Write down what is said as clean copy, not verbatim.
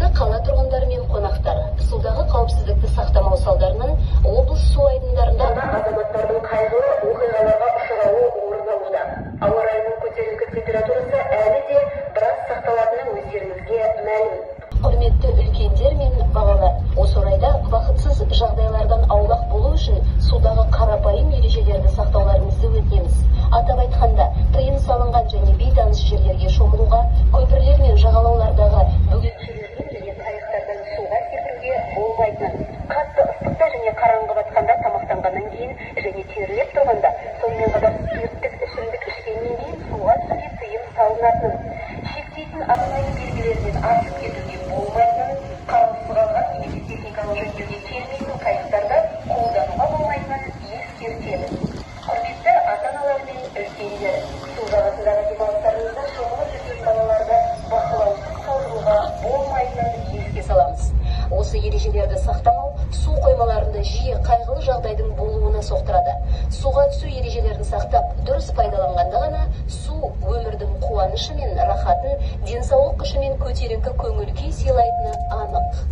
Құрметті қала тұрғындары мен қонақтар, судағы қауіпсіздікті сақтамау салдарынан облыс су айдындарында азаматтардың қайғылы оқиғаларға ұшырауы орын алуда. Ауа райының көтеріңкі температурасы әлі де біраз сақталатыны өздеріңізге мәлім. Құрметті үлкендер мен балалар, осы орайда бақытсыз жағдайлардан аулақ болу үшін судағы қарапайым ережелерді сақтауларыңызды өтінеміз. Атап айтқанда, тыйым салынған және бейтаныс жерлерге шомылуға, көпірлер мен жағалаулардағы бөгетшелерден және қайықтардан суға секіруге болмайтынын, қатты ыстықта және қараңғы батқанда тамақтанғаннан кейін және терілеп тұрғанда, сонымен қатар спирттік ішімдік ішкеннен кейін суға түсуге тыйым салынатынын, шектейтін арнайы белгілерден асып кетуге болмайтынын, қараусыз қалған немесе техникалық жөндеуге келмейтін қайықтарды қолдануға болмайтынын ескертеміз. Құрметті ата-аналар мен үлкендер, су жағасындағы демалыстарыңызда шомылып жүрген балаларды бақылаусыз қалдыруға болмайтынын еске саламыз. Осы ережелерді сақтамау су қоймаларында жиі қайғылы жағдайдың болуына соқтырады. Суға түсу ережелерін сақтап, дұрыс пайдаланғанда ғана су өмірдің қуанышы мен рахатын, денсаулық күші мен көтеріңкі көңіл күй сыйлайтыны анық.